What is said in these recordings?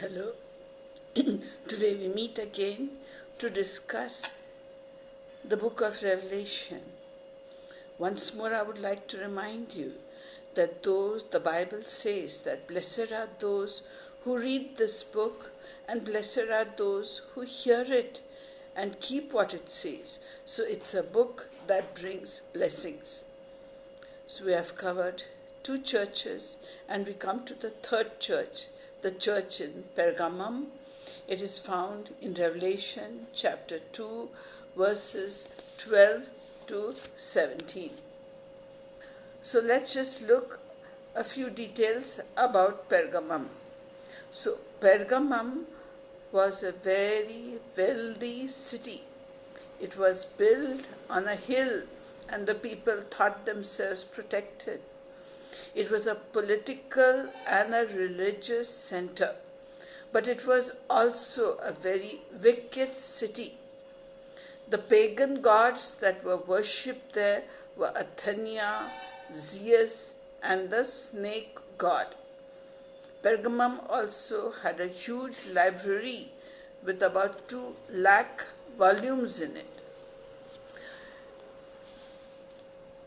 Hello. Today we meet again to discuss the book of Revelation. Once more, I would like to remind you that the Bible says that blessed are those who read this book, and blessed are those who hear it and keep what it says. So it's a book that brings blessings. So we have covered 2 churches, and we come to the 3rd church, the church in Pergamum. It is found in Revelation chapter 2, verses 12 to 17. So let's just look a few details about Pergamum. So Pergamum was a very wealthy city. It was built on a hill, and the people thought themselves protected. It was a political and a religious center, but it was also a very wicked city. The pagan gods that were worshipped there were Athena, Zeus, and the snake god. Pergamum also had a huge library with about 2 lakh volumes in it.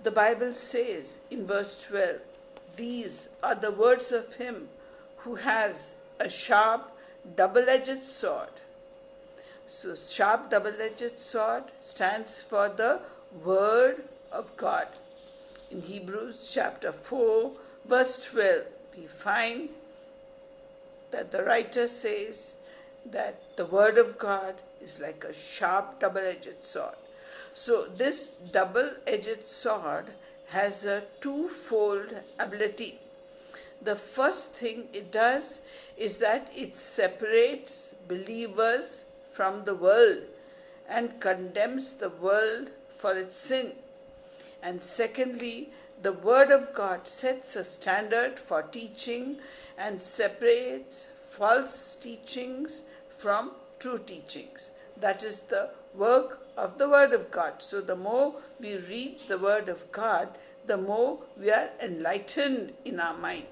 The Bible says in verse 12, "These are the words of him who has a sharp, double-edged sword." So, sharp, double-edged sword stands for the Word of God. In Hebrews chapter 4, verse 12, we find that the writer says that the Word of God is like a sharp, double-edged sword. So, this double-edged sword has a twofold ability. The first thing it does is that it separates believers from the world and condemns the world for its sin. And secondly, the Word of God sets a standard for teaching and separates false teachings from true teachings. That is the work of the Word of God. So the more we read the Word of God, the more we are enlightened in our mind.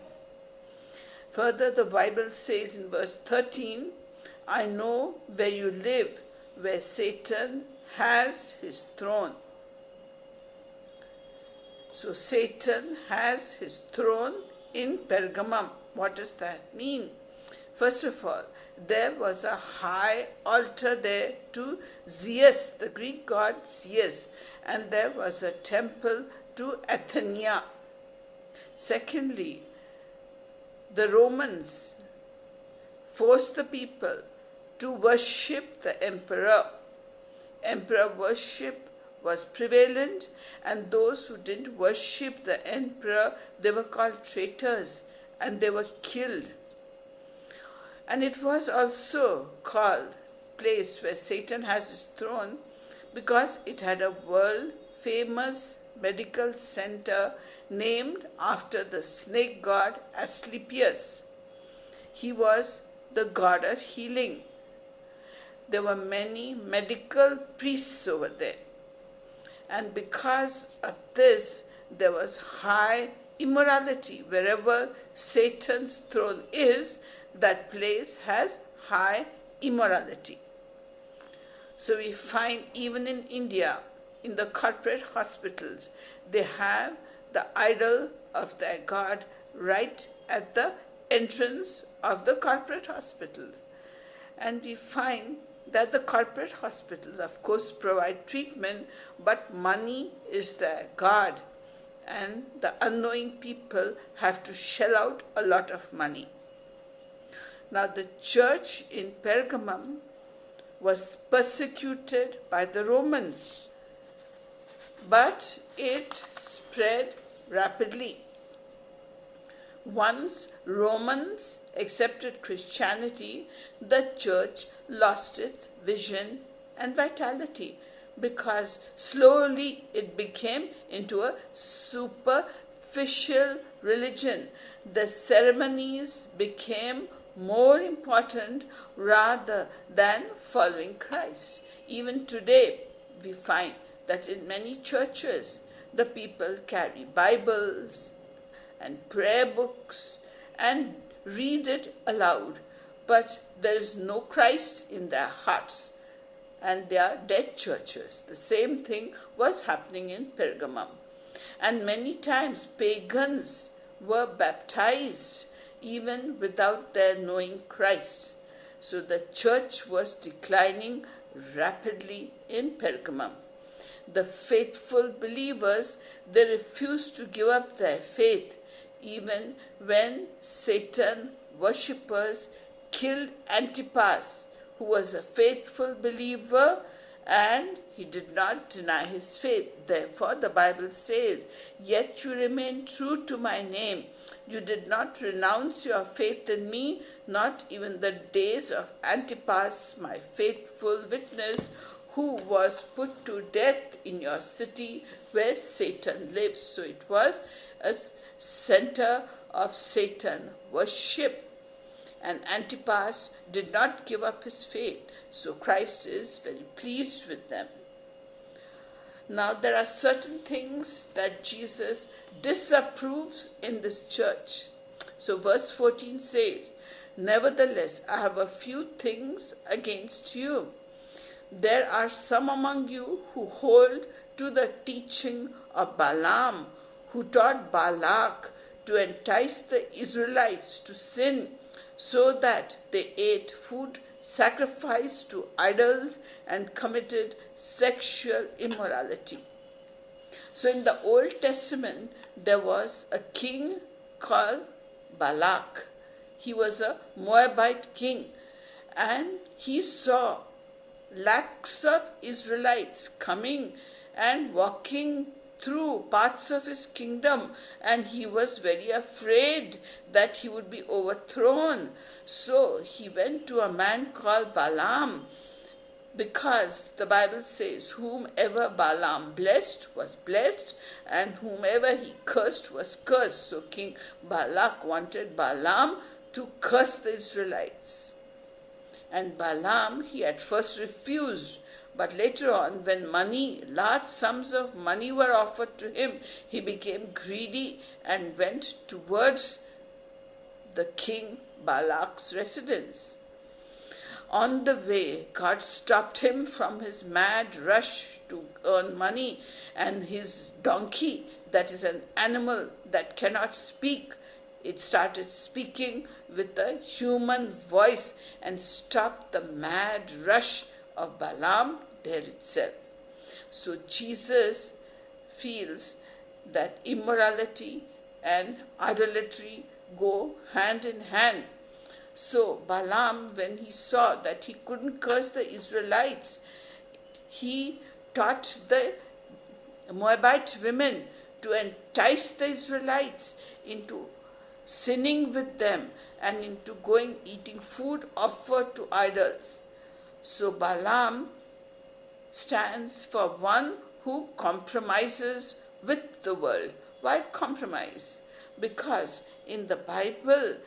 Further, the Bible says in verse 13, "I know where you live, where Satan has his throne." So Satan has his throne in Pergamum. What does that mean? First of all, there was a high altar there to Zeus, the Greek god Zeus, and there was a temple to Athena. Secondly, the Romans forced the people to worship the emperor. Emperor worship was prevalent, and those who didn't worship the emperor, they were called traitors, and they were killed. And it was also called place where Satan has his throne because it had a world famous medical center named after the snake god Asclepius. He was the god of healing. There were many medical priests over there. And because of this, there was high immorality. Wherever Satan's throne is, that place has high immorality. So we find even in India, in the corporate hospitals, they have the idol of their god right at the entrance of the corporate hospital. And we find that the corporate hospitals, of course, provide treatment, but money is their god, and the unknowing people have to shell out a lot of money. Now, the church in Pergamum was persecuted by the Romans, but it spread rapidly. Once Romans accepted Christianity, the church lost its vision and vitality because slowly it became into a superficial religion. The ceremonies became more important rather than following Christ. Even today, we find that in many churches, the people carry Bibles and prayer books and read it aloud, but there is no Christ in their hearts, and they are dead churches. The same thing was happening in Pergamum. And many times pagans were baptized even without their knowing Christ. So the church was declining rapidly in Pergamum. The faithful believers, they refused to give up their faith even when Satan worshippers killed Antipas, who was a faithful believer, and he did not deny his faith. Therefore, the Bible says, "Yet you remain true to my name. You did not renounce your faith in me, not even the days of Antipas, my faithful witness, who was put to death in your city where Satan lives." So it was a center of Satan worship. And Antipas did not give up his faith. So Christ is very pleased with them. Now there are certain things that Jesus disapproves in this church. So verse 14 says, "Nevertheless, I have a few things against you. There are some among you who hold to the teaching of Balaam, who taught Balak to entice the Israelites to sin, so that they ate food sacrificed to idols and committed sexual immorality." So in the Old Testament, there was a king called Balak. He was a Moabite king, and he saw lakhs of Israelites coming and walking through parts of his kingdom, and he was very afraid that he would be overthrown. So he went to a man called Balaam, because the Bible says, "Whomever Balaam blessed was blessed, and whomever he cursed was cursed." So King Balak wanted Balaam to curse the Israelites. And Balaam, he at first refused, but later on, when large sums of money were offered to him, he became greedy and went towards the king Balak's residence. On the way, God stopped him from his mad rush to earn money, and his donkey, that is an animal that cannot speak, it started speaking with a human voice and stopped the mad rush of Balaam there itself. So Jesus feels that immorality and idolatry go hand in hand. So Balaam, when he saw that he couldn't curse the Israelites, he taught the Moabite women to entice the Israelites into sinning with them and into eating food offered to idols. So Balaam stands for one who compromises with the world. Why compromise? Because in the Bible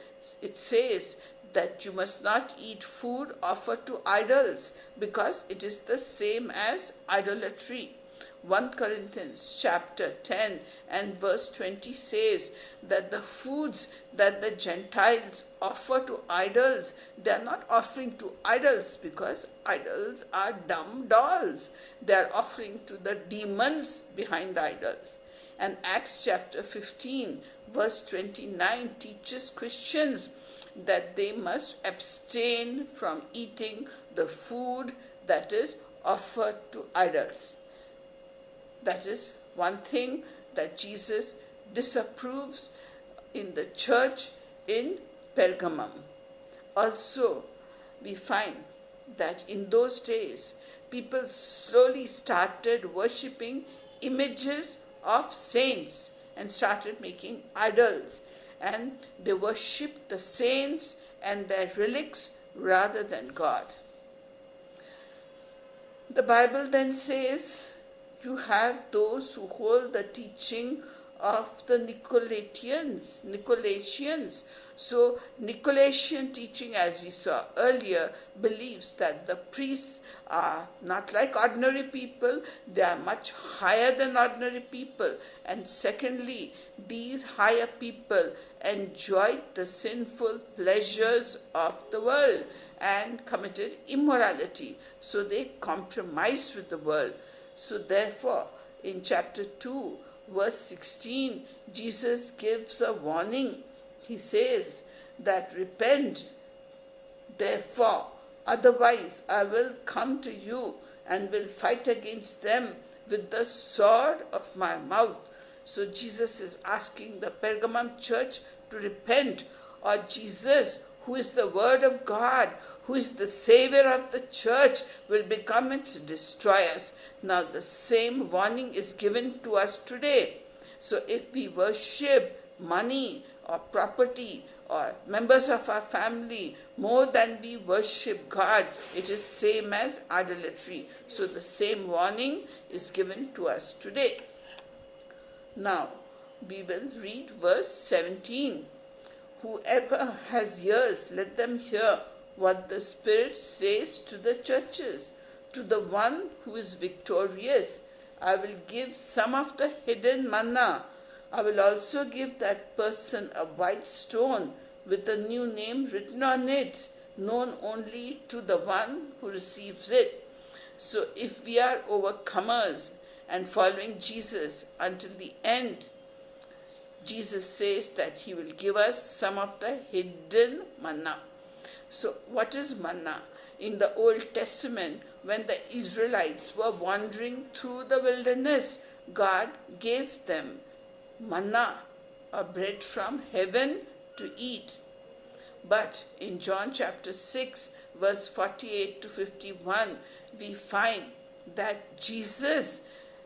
it says that you must not eat food offered to idols, because it is the same as idolatry. 1 Corinthians chapter 10 and verse 20 says that the foods that the Gentiles offer to idols, they are not offering to idols, because idols are dumb dolls. They are offering to the demons behind the idols. And Acts chapter 15 verse 29 teaches Christians that they must abstain from eating the food that is offered to idols. That is one thing that Jesus disapproves in the church in Pergamum. Also, we find that in those days, people slowly started worshipping images of saints and started making idols. And they worshipped the saints and their relics rather than God. The Bible then says, you have those who hold the teaching of the Nicolaitans. So Nicolaitanian teaching, as we saw earlier, believes that the priests are not like ordinary people, they are much higher than ordinary people. And secondly, these higher people enjoyed the sinful pleasures of the world and committed immorality. So they compromised with the world. So therefore, in chapter 2, verse 16, Jesus gives a warning. He says that repent, therefore, otherwise I will come to you and will fight against them with the sword of my mouth. So Jesus is asking the Pergamum church to repent, or Jesus, who is the Word of God, who is the Savior of the church, will become its destroyers. Now the same warning is given to us today. So if we worship money or property or members of our family more than we worship God, it is same as idolatry. So the same warning is given to us today. Now we will read verse 17. Whoever has ears, let them hear what the Spirit says to the churches. To the one who is victorious, I will give some of the hidden manna. I will also give that person a white stone with a new name written on it, known only to the one who receives it. So if we are overcomers and following Jesus until the end, Jesus says that he will give us some of the hidden manna. So what is manna? In the Old Testament, when the Israelites were wandering through the wilderness, God gave them manna, or bread from heaven to eat. But in John chapter 6, verse 48 to 51, we find that Jesus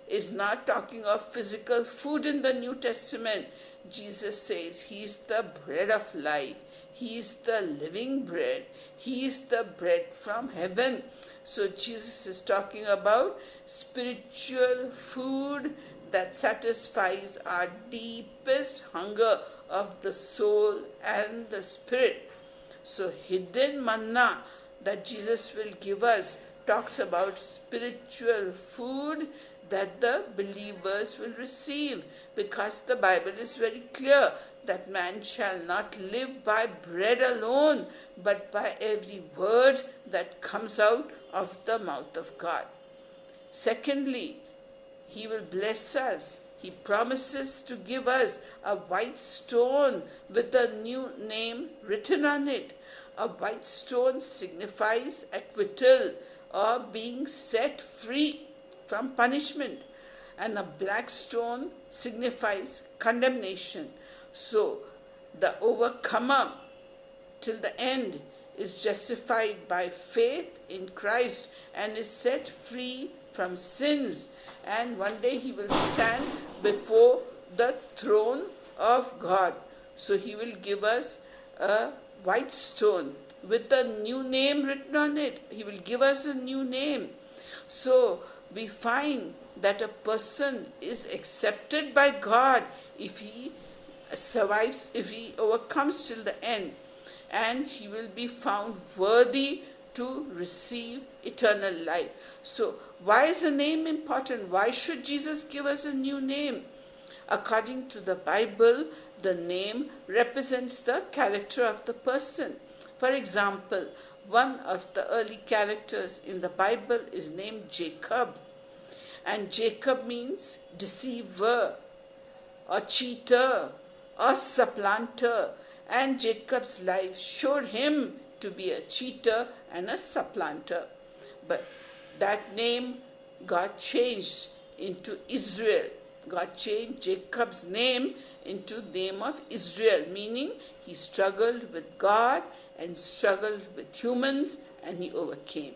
is not talking of physical food in the New Testament. Jesus says he is the bread of life. He is the living bread. He is the bread from heaven. So Jesus is talking about spiritual food that satisfies our deepest hunger of the soul and the spirit. So hidden manna that Jesus will give us talks about spiritual food that the believers will receive, because the Bible is very clear that man shall not live by bread alone, but by every word that comes out of the mouth of God. Secondly, he will bless us. He promises to give us a white stone with a new name written on it. A white stone signifies acquittal or being set free from punishment, and a black stone signifies condemnation. So the overcomer till the end is justified by faith in Christ and is set free from sins, and one day he will stand before the throne of God. So he will give us a white stone with a new name written on it. He will give us a new name. So we find that a person is accepted by God if he survives, if he overcomes till the end, and he will be found worthy to receive eternal life. So why is a name important? Why should Jesus give us a new name? According to the Bible, the name represents the character of the person. For example, one of the early characters in the Bible is named Jacob. And Jacob means deceiver, or cheater, or supplanter. And Jacob's life showed him to be a cheater and a supplanter. But that name got changed into Israel. God changed Jacob's name into the name of Israel, meaning he struggled with God and struggled with humans, and he overcame.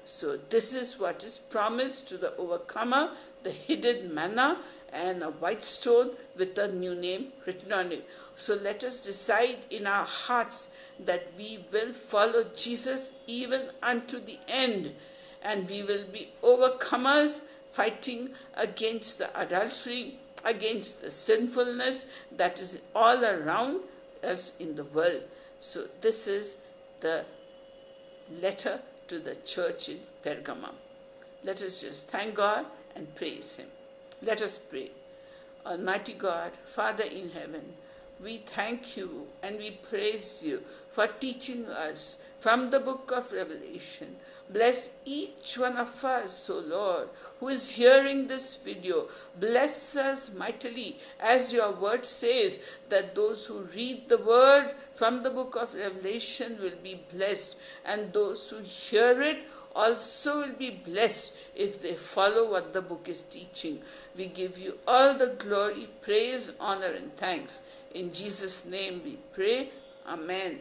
So this is what is promised to the overcomer, the hidden manna and a white stone with a new name written on it. So let us decide in our hearts that we will follow Jesus even unto the end, and we will be overcomers, fighting against the adultery, against the sinfulness that is all around us in the world. So this is the letter to the church in Pergamum. Let us just thank God and praise Him. Let us pray. Almighty God, Father in heaven, we thank you and we praise you for teaching us from the book of Revelation. Bless each one of us, O Lord, who is hearing this video. Bless us mightily, as your word says, that those who read the word from the book of Revelation will be blessed, and those who hear it also will be blessed if they follow what the book is teaching. We give you all the glory, praise, honor, and thanks. In Jesus' name we pray. Amen.